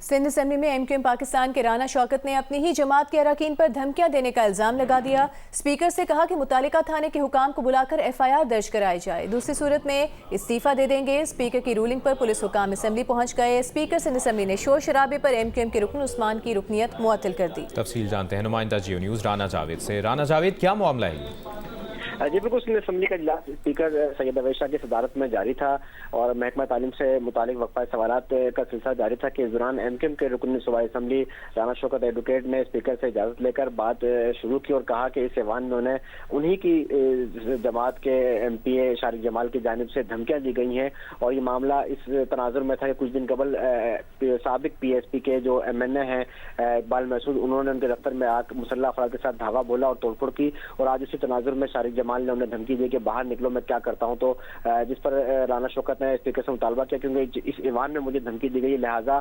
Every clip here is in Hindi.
सिंध असेंबली में एमक्यूएम पाकिस्तान के राना शौकत ने अपनी ही जमात के अरकान पर धमकियां देने का इल्जाम लगा दिया। स्पीकर से कहा कि मुतालिका थाने के हुकाम को बुलाकर एफआईआर दर्ज कराई जाए, दूसरी सूरत में इस्तीफा दे देंगे। स्पीकर की रूलिंग पर पुलिस हुकाम असेंबली पहुंच गए। स्पीकर सिंध असेंबली ने शोर शराबे पर एमक्यूएम के रुकन उस्मान की रुकनियत मुअत्तल कर दी। तफसील जानते हैं नुमाइंदा जियो न्यूज़ राना जावेद से। राना जावेद, क्या मामला है? जी बिल्कुल, सिंध असेंबली का इजलास स्पीकर सैयद अवैस शाह की सदारत में जारी था और महकमा तालीम से मुतालिक वक्फा सवालात का सिलसिला जारी था कि इस दौरान एमक्यूएम के रुकन सूबाई असेंबली राना शौकत एडवोकेट ने स्पीकर से इजाजत लेकर बात शुरू की और कहा कि इस ऐवान में उन्हें उन्हीं की जमात के एमपीए शारिक जमाल की जानिब से धमकियां दी गई हैं और ये मामला इस तनाजुर में था कि कुछ दिन कबल साबिक पीएसपी के जो एमएनए हैं इकबाल महसूद, उन्होंने उनके दफ्तर में आकर मुसल्लह अफराद के साथ धावा बोला और तोड़फोड़ की और आज इसी तनाजुर में शारिक जमाल ने उन्हें धमकी दी कि बाहर निकलो, मैं क्या करता हूं। तो जिस पर राना शौकत ने स्पीकर से मुतालबा किया क्योंकि इस ईवान में मुझे धमकी दी गई, लिहाजा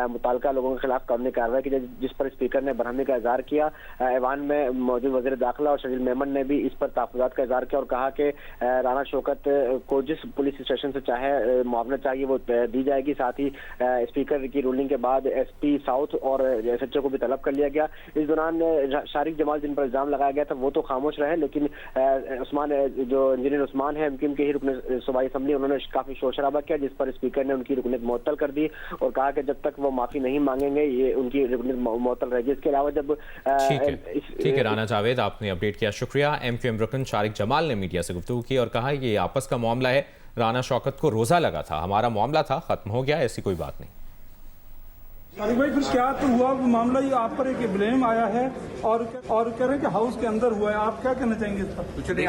मुताल्लिका लोगों के खिलाफ कानूनी कार्रवाई की, जिस पर स्पीकर ने बरहमी का इजहार किया। ईवान में मौजूद वजीर दाखिला और शजील मेमन ने भी इस पर तहफ़्फ़ुज़ात का इजहार किया और कहा कि राना शौकत को जिस पुलिस स्टेशन से चाहे मुआवना चाहिए वो दी जाएगी। साथ ही स्पीकर की रूलिंग के बाद एसपी साउथ और एसएचओ को भी तलब कर लिया गया। इस दौरान शारिक जमाल जिन पर इल्जाम लगाया गया था वो तो खामोश रहे, लेकिन उस्मान जो इंजीनियर उस्मान है एमक्यूएम के ही रुकन सूबाई असेंबली, उन्होंने काफी शोर शराबा किया, जिस पर स्पीकर ने उनकी रुकनीत मुअत्तल कर दी और कहा कि जब तक वो माफी नहीं मांगेंगे ये उनकी रुकनीत मुअत्तल रहेगी। इसके अलावा जब ठीक है राना जावेद, आपने अपडेट किया, शुक्रिया। एमक्यूएम रुकन शारिक जमाल ने मीडिया से गुफ्तगू की और कहा ये आपस का मामला है, राना शौकत को रोजा लगा था, हमारा मामला था, खत्म हो गया, ऐसी कोई बात नहीं। शारिक भाई, फिर क्या तो हुआ मामला? ये आप पर एक ब्लेम आया है और कह रहे हैं कि हाउस के अंदर हुआ है, आप क्या कहना चाहेंगे इस पर? कुछ नहीं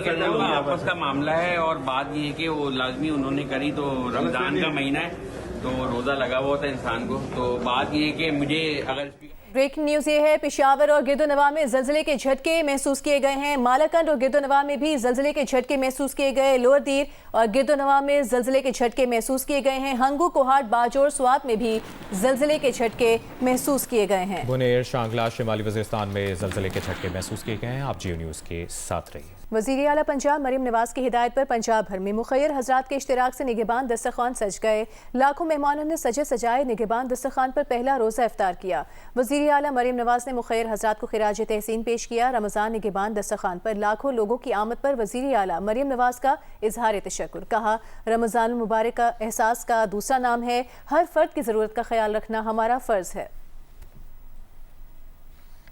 कहना होगा, आपस का मामला है और बात ये है कि वो लाजमी उन्होंने करी, तो रमजान का महीना है तो रोजा लगा हुआ था इंसान को, तो बात ये है कि मुझे अगर ब्रेकिंग न्यूज ये है, पेशावर और गिरदोनवा में जल्जले के झटके महसूस किए गए हैं। मालाकंड और गिरदोनवा में भी जल्जले के झटके महसूस किए गए। लोअर दीर और गिरदोनवा में जल्जले के झटके महसूस किए गए हैं। हंगू, कोहाट, बाजोर, स्वात में भी जल्जले के झटके महसूस किए गए हैं। बुनेर, शांगला, शिमाली वज़ीरिस्तान में जल्जले के झटके महसूस किए गए हैं। आप जियो न्यूज़ के साथ रहिए। वज़ीर आला पंजाब मरीम नवाज की हिदायत पर पंजाब भर में मुखैर हजरात के इश्तिराक से निगहबान दस्तरखान सज गए। लाखों मेहमानों ने सजे सजाए निगहबान दस्तरखान पर पहला रोज़ा इफ्तार किया। वज़ीर आला मरीम नवाज ने मुखैर हजरात को खिराज तहसीन पेश किया। रमज़ान निगहबान दस्तरखान पर लाखों लोगों की आमद पर वज़ीर आला मरीम नवाज का इजहार तशक्कुर। कहा, रमज़ान मुबारक का एहसास का दूसरा नाम है, हर फर्द की ज़रूरत का ख्याल रखना हमारा फ़र्ज़ है।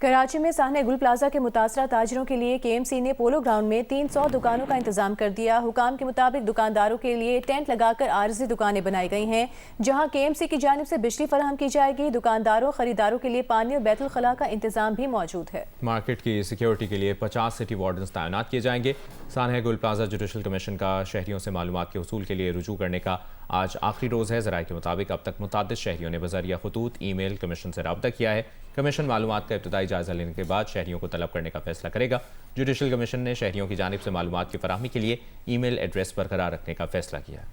कराची में साहने गुल प्लाजा के मुतासरा ताजरों के लिए केएमसी ने पोलो ग्राउंड में 300 दुकानों का इंतजाम कर दिया। हुकाम के मुताबिक दुकानदारों के लिए टेंट लगाकर आरजी दुकानें बनाई गई हैं, जहां केएमसी की जानिब से बिजली फराहम की जाएगी। दुकानदारों खरीदारों के लिए पानी और बैतुल खला का इंतजाम भी मौजूद है। मार्केट की सिक्योरिटी के लिए 50 सिटी वार्डन्स तैनात किए जाएंगे। साहने गुल प्लाजा जुडिशल कमीशन का शहरियों से मालूमात के हुसूल के लिए रुजू करने का आज आखिरी रोज़ है। ज़राए के मुताबिक अब तक मुताद्दिद शहरियों ने बज़रिया ख़ुतूत ईमेल कमीशन से रब्ता किया है। कमीशन मालूमात का इब्तदाई जायज़ा लेने के बाद शहरियों को तलब करने का फैसला करेगा। जुडिशल कमीशन ने शहरियों की जानिब से मालूमात की फराहमी के लिए ईमेल एड्रेस बरकरार रखने का फैसला किया है।